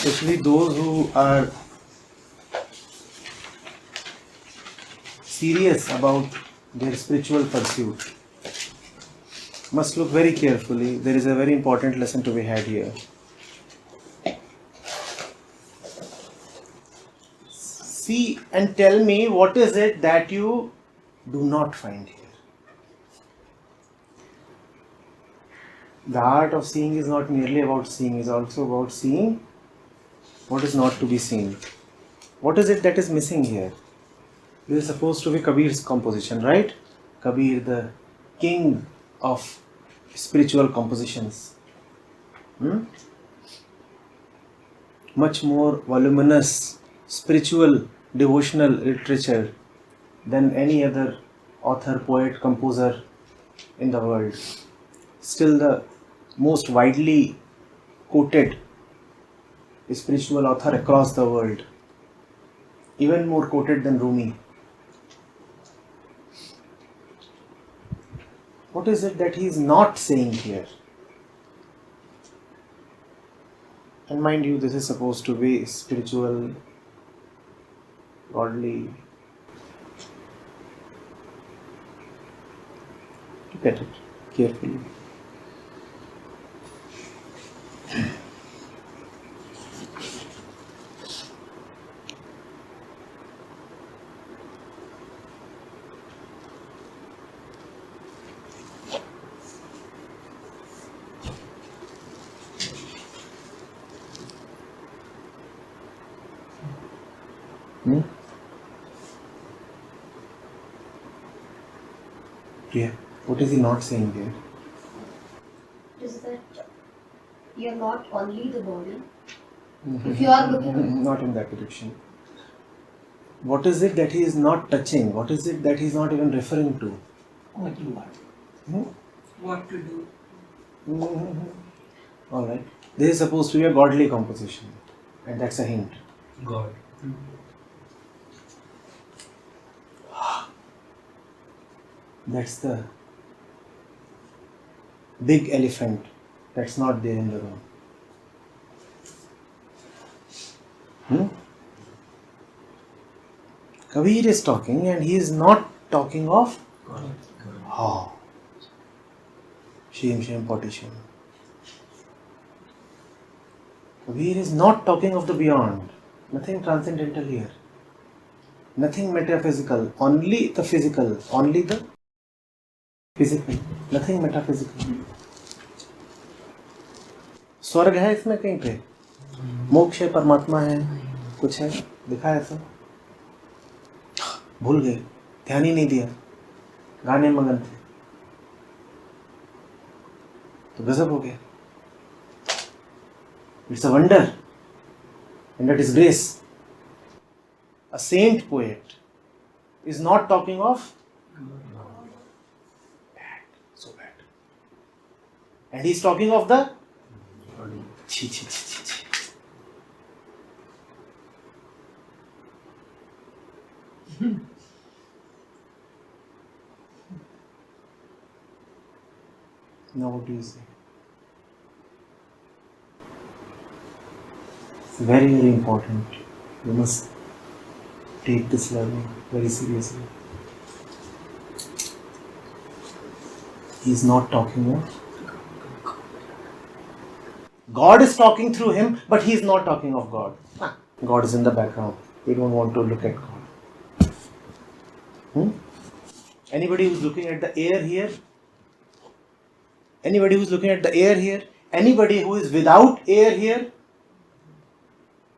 especially those who are serious about their spiritual pursuit, must look very carefully. There is a very important lesson to be had here. See and tell me, what is it that you do not find here? The art of seeing is not merely about seeing, it is also about seeing what is not to be seen. What is it that is missing here? This is supposed to be Kabir's composition, right? Kabir, the king of spiritual compositions. Much more voluminous spiritual devotional literature than any other author, poet, composer in the world. Still the most widely quoted spiritual author across the world. Even more quoted than Rumi. What is it that he is not saying here? And mind you, this is supposed to be spiritual, godly. Look at it carefully. Yeah. What is he not saying there? Is that you are not only the body. If you are looking... Not in that direction. What is it that he is not touching? What is it that he is not even referring to? What you want. What to do. Alright. This is supposed to be a godly composition. And that's a hint. God. That's the big elephant that's not there in the room. Kabir is talking and he is not talking of how. Shame, potty shame. Kabir is not talking of the beyond. Nothing transcendental here. Nothing metaphysical. Only the physical. Only the physical. Nothing metaphysical. स्वर्ग है इसमें कहीं पे? मोक्ष है, परमात्मा है, कुछ है? दिखा है सब? भूल गए, ध्यान ही नहीं दिया, गाने मगन थे, तो गजब हो गया. It's a wonder, and that is grace. A saint poet is not talking of bad, so bad, and he is talking of the chi. Now what do you say? It's very, very important. You must take this learning very seriously. He is not talking of God is talking through him, but he is not talking of God. God is in the background. We don't want to look at God. Anybody who's looking at the air here? Anybody who's looking at the air here? Anybody who is without air here?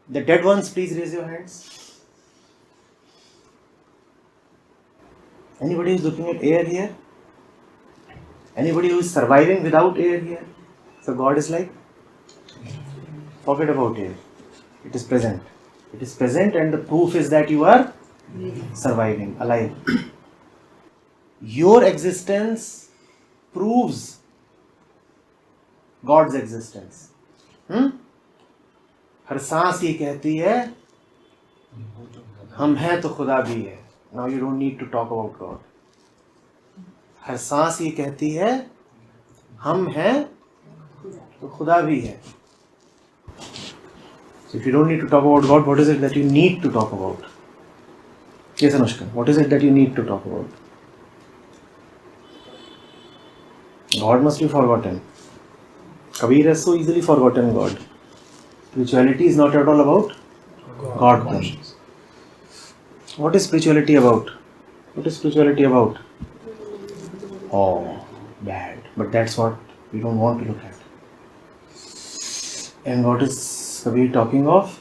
The dead ones, please raise your hands. Anybody who's looking at air here? Anybody who is surviving without air here? So God is like, forget about air. It is present. It is present, and the proof is that you are surviving, alive. Your existence proves God's existence. हर सांस ये कहती है हम हैं तो खुदा भी है. Now you don't need to talk about God. हर सांस ये कहती है हम हैं तो खुदा भी है. So if you don't need to talk about God, what is it that you need to talk about? Yes, Anushka, what is it that you need to talk about? God must be forgotten. Kabir has so easily forgotten God. Spirituality is not at all about God then. What is spirituality about? What is spirituality about? Oh, bad. But that's what we don't want to look at. And what is Kabir talking of?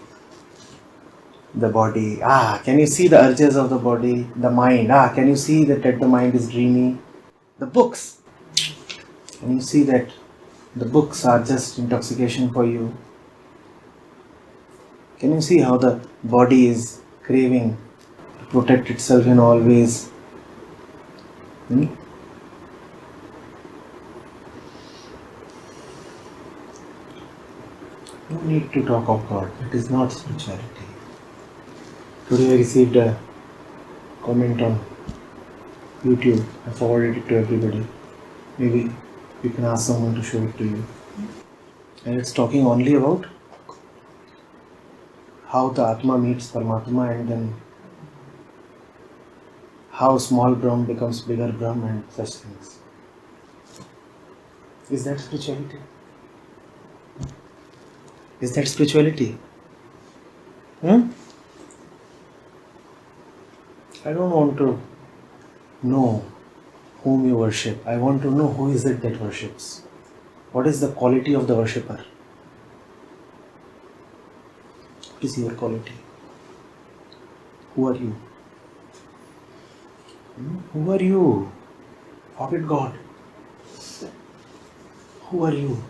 The body. Can you see the urges of the body? The mind. Can you see that the mind is dreamy? The books. Can you see that the books are just intoxication for you? Can you see how the body is craving to protect itself in all ways? Hmm? No need to talk of God. It is not spirituality. Today I received a comment on YouTube. I forwarded it to everybody. Maybe you can ask someone to show it to you. And it's talking only about how the Atma meets Paramatma and then how small Brahm becomes bigger Brahm and such things. Is that spirituality? Is that spirituality? I don't want to know whom you worship. I want to know who is it that worships. What is the quality of the worshipper? What is your quality? Who are you? Who are you? Forget God. Who are you?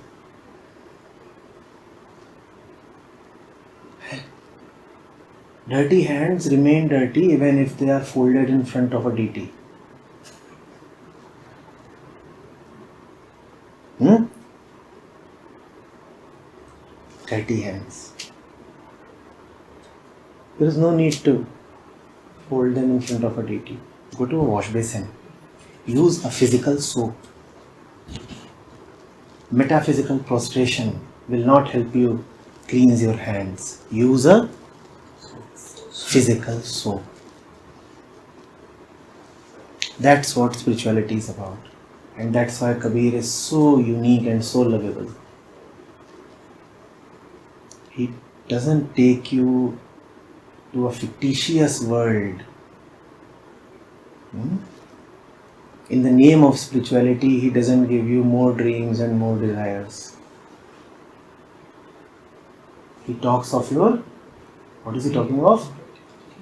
Dirty hands remain dirty even if they are folded in front of a deity. Dirty hands. There is no need to fold them in front of a deity. Go to a wash basin. Use a physical soap. Metaphysical prostration will not help you cleanse your hands. Use a physical soap. That's what spirituality is about. And that's why Kabir is so unique and so lovable. He doesn't take you to a fictitious world. In the name of spirituality, he doesn't give you more dreams and more desires. He talks of your, what is he talking of?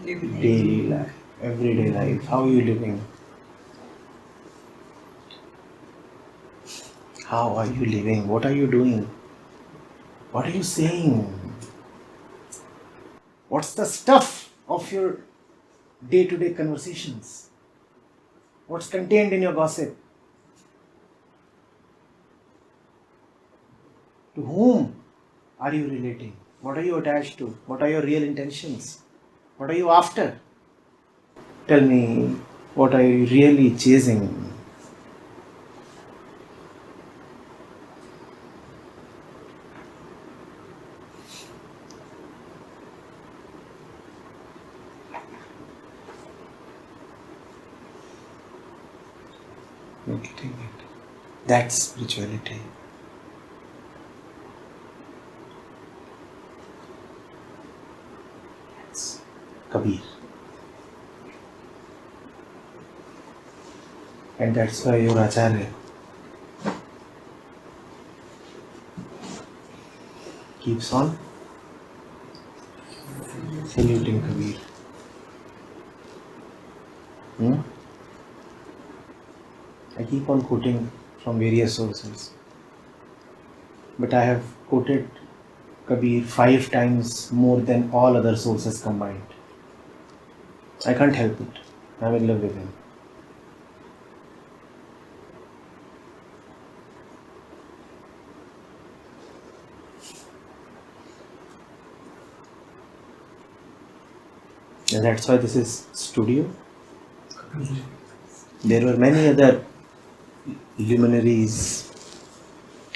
Daily life, everyday life. How are you living? How are you living? What are you doing? What are you saying? What's the stuff of your day-to-day conversations? What's contained in your gossip? To whom are you relating? What are you attached to? What are your real intentions? What are you after? Tell me, what are you really chasing? You're getting it. That's spirituality. That's Kabir. And that's why your Acharya keeps on saluting Kabir. I keep on quoting from various sources, but I have quoted Kabir 5 times more than all other sources combined. I can't help it. I'm in love with him. And that's why this is studio. There were many other luminaries,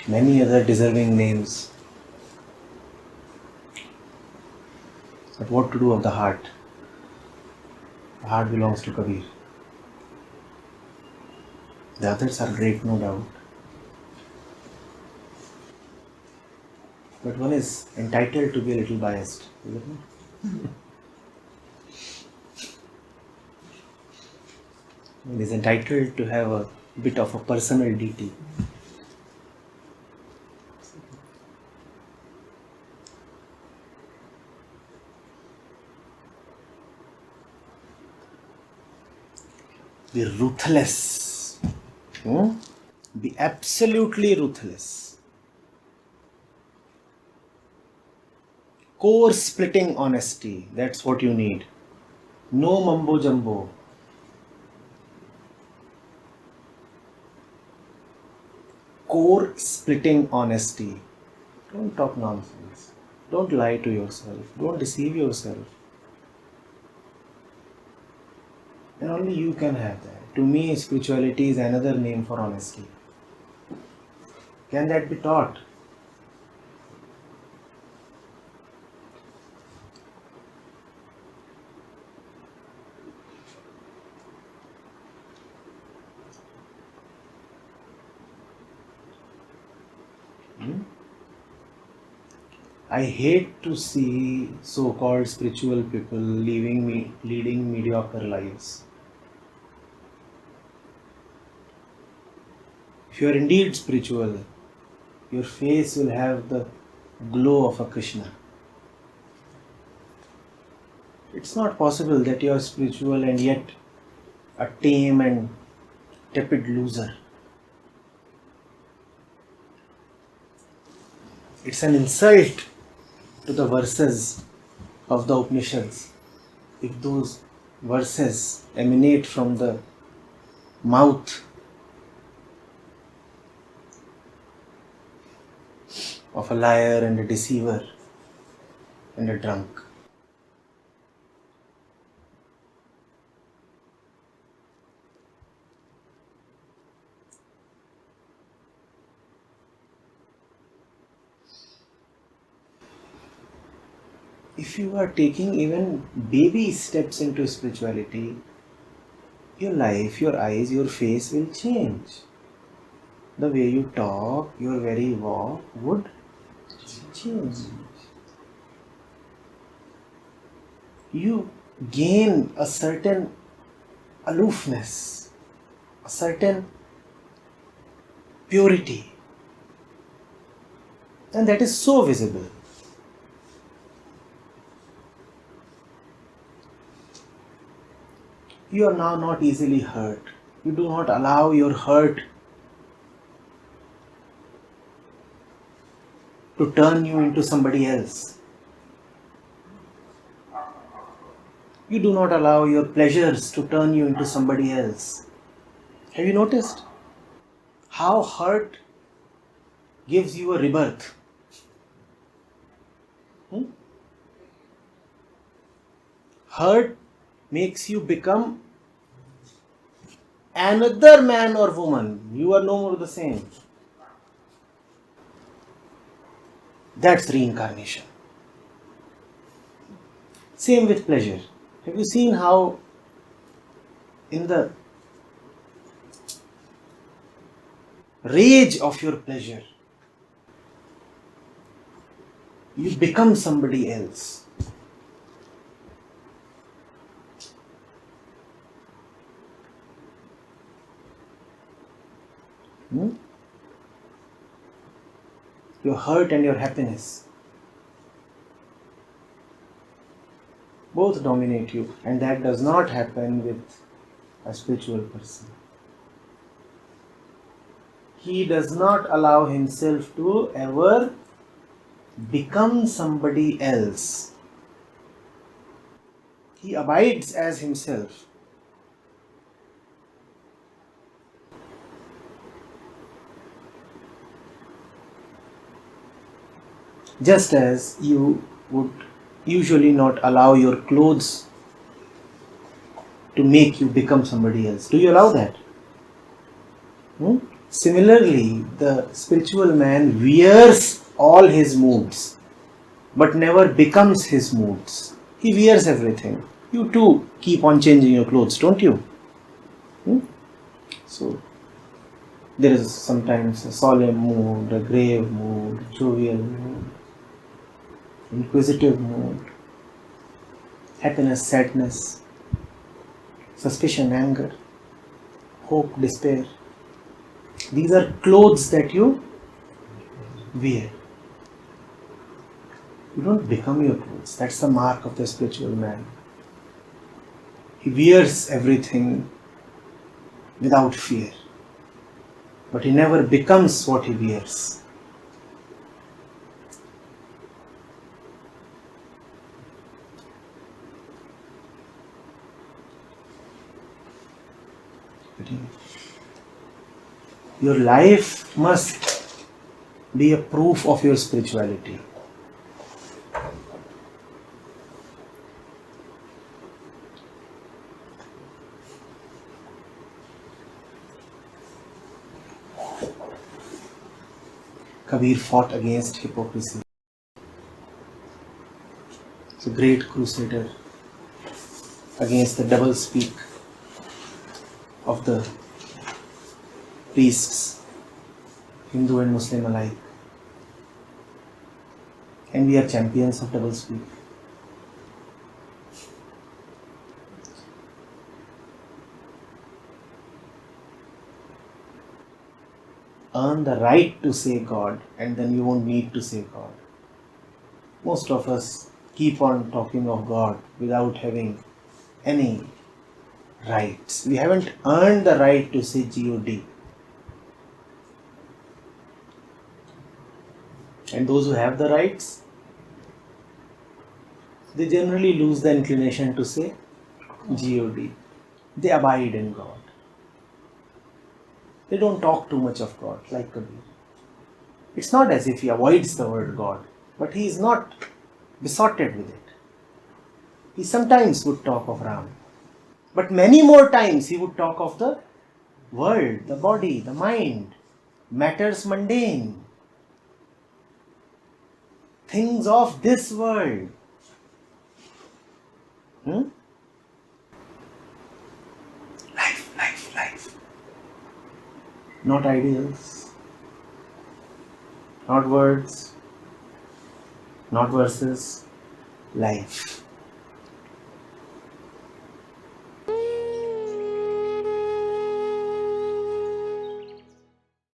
many other deserving names. But what to do of the heart? The heart belongs to Kabir. The others are great, no doubt. But one is entitled to be a little biased, is it not? One is entitled to have a bit of a personal deity. Be ruthless. Be absolutely ruthless. Core splitting honesty. That's what you need. No mumbo jumbo. Core splitting honesty. Don't talk nonsense. Don't lie to yourself. Don't deceive yourself. And only you can have that. To me, spirituality is another name for honesty. Can that be taught? I hate to see so-called spiritual people leading mediocre lives. If you are indeed spiritual, your face will have the glow of a Krishna. It's not possible that you are spiritual and yet a tame and tepid loser. It's an insult to the verses of the Upanishads if those verses emanate from the mouth of a liar and a deceiver and a drunk. If you are taking even baby steps into spirituality, your life, your eyes, your face will change. The way you talk, your very walk would change. You gain a certain aloofness, a certain purity, and that is so visible. You are now not easily hurt. You do not allow your hurt to turn you into somebody else. You do not allow your pleasures to turn you into somebody else. Have you noticed how hurt gives you a rebirth? Hurt makes you become another man or woman. You are no more the same. That's reincarnation. Same with pleasure. Have you seen how in the rage of your pleasure, you become somebody else? Your hurt and your happiness both dominate you, and that does not happen with a spiritual person. He does not allow himself to ever become somebody else. He abides as himself. Just as you would usually not allow your clothes to make you become somebody else. Do you allow that? Similarly, the spiritual man wears all his moods, but never becomes his moods. He wears everything. You too keep on changing your clothes, don't you? So, there is sometimes a solemn mood, a grave mood, jovial mood, inquisitive mood, happiness, sadness, suspicion, anger, hope, despair. These are clothes that you wear. You don't become your clothes. That's the mark of the spiritual man. He wears everything without fear. But he never becomes what he wears. Your life must be a proof of your spirituality. Kabir fought against hypocrisy. He's a great crusader against the double speak of the priests, Hindu and Muslim alike. And we are champions of double speak. Earn the right to say God, and then you won't need to say God. Most of us keep on talking of God without having any rights. We haven't earned the right to say God. And those who have the rights, they generally lose the inclination to say God. They abide in God. They don't talk too much of God, like Kabir. It's not as if he avoids the word God, but he is not besotted with it. He sometimes would talk of Ram, but many more times he would talk of the world, the body, the mind, matters mundane, things of this world. Life. Not ideals, not words, not verses, life.